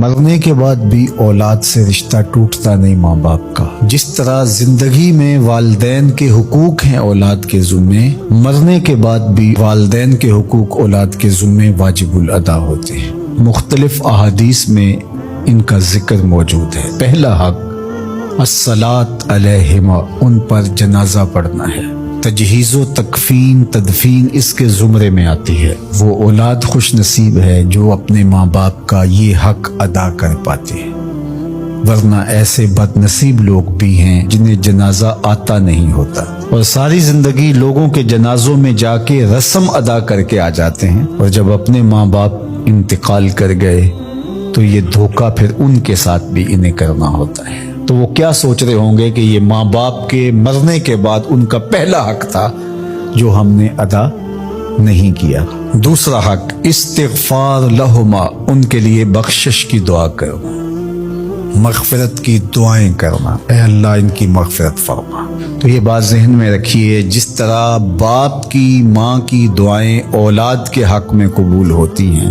مرنے کے بعد بھی اولاد سے رشتہ ٹوٹتا نہیں ماں باپ کا۔ جس طرح زندگی میں والدین کے حقوق ہیں اولاد کے ذمے، مرنے کے بعد بھی والدین کے حقوق اولاد کے ذمے واجب الادا ہوتے ہیں۔ مختلف احادیث میں ان کا ذکر موجود ہے۔ پہلا حق الصلاۃ علیہما، ان پر جنازہ پڑھنا ہے۔ تجہیز و تکفین تدفین اس کے زمرے میں آتی ہے۔ وہ اولاد خوش نصیب ہے جو اپنے ماں باپ کا یہ حق ادا کر پاتے ہیں، ورنہ ایسے بد نصیب لوگ بھی ہیں جنہیں جنازہ آتا نہیں ہوتا اور ساری زندگی لوگوں کے جنازوں میں جا کے رسم ادا کر کے آ جاتے ہیں، اور جب اپنے ماں باپ انتقال کر گئے تو یہ دھوکہ پھر ان کے ساتھ بھی انہیں کرنا ہوتا ہے۔ تو وہ کیا سوچ رہے ہوں گے کہ یہ ماں باپ کے مرنے کے بعد ان کا پہلا حق تھا جو ہم نے ادا نہیں کیا۔ دوسرا حق استغفار لہما، ان کے لیے بخشش کی دعا کرنا، مغفرت کی دعائیں کرنا، اے اللہ ان کی مغفرت فرما۔ تو یہ بات ذہن میں رکھیے، جس طرح باپ کی ماں کی دعائیں اولاد کے حق میں قبول ہوتی ہیں،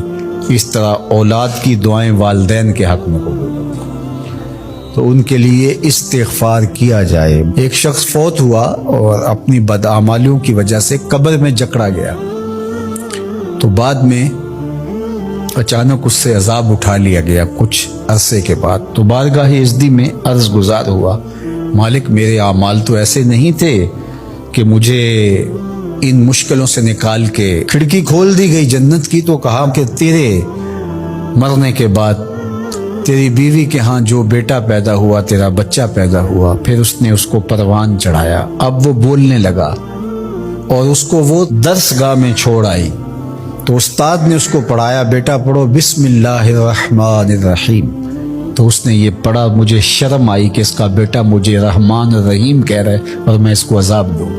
اس طرح اولاد کی دعائیں والدین کے حق میں قبول ہوتی ہیں۔ تو ان کے لیے استغفار کیا جائے۔ ایک شخص فوت ہوا اور اپنی بدعمالیوں کی وجہ سے قبر میں جکڑا گیا، تو بعد میں اچانک اس سے عذاب اٹھا لیا گیا کچھ عرصے کے بعد۔ تو بارگاہ عزدی میں عرض گزار ہوا، مالک میرے اعمال تو ایسے نہیں تھے کہ مجھے ان مشکلوں سے نکال کے کھڑکی کھول دی گئی جنت کی، تو کہا کہ تیرے مرنے کے بعد تیری بیوی کے ہاں جو بیٹا پیدا ہوا، تیرا بچہ پیدا ہوا، پھر اس نے اس کو پروان چڑھایا، اب وہ بولنے لگا اور اس کو وہ درس گاہ میں چھوڑ آئی، تو استاد نے اس کو پڑھایا، بیٹا پڑھو بسم اللہ الرحمن الرحیم، تو اس نے یہ پڑھا۔ مجھے شرم آئی کہ اس کا بیٹا مجھے رحمان الرحیم کہہ رہا ہے اور میں اس کو عذاب دوں۔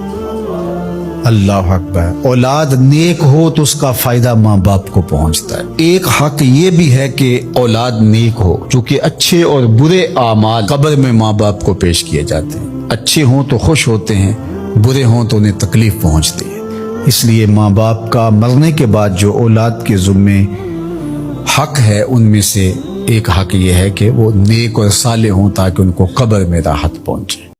اللہ اکبر۔ اولاد نیک ہو تو اس کا فائدہ ماں باپ کو پہنچتا ہے۔ ایک حق یہ بھی ہے کہ اولاد نیک ہو، چونکہ اچھے اور برے اعمال قبر میں ماں باپ کو پیش کیے جاتے ہیں۔ اچھے ہوں تو خوش ہوتے ہیں، برے ہوں تو انہیں تکلیف پہنچتی ہے۔ اس لیے ماں باپ کا مرنے کے بعد جو اولاد کے ذمے حق ہے، ان میں سے ایک حق یہ ہے کہ وہ نیک اور صالح ہوں تاکہ ان کو قبر میں راحت پہنچے۔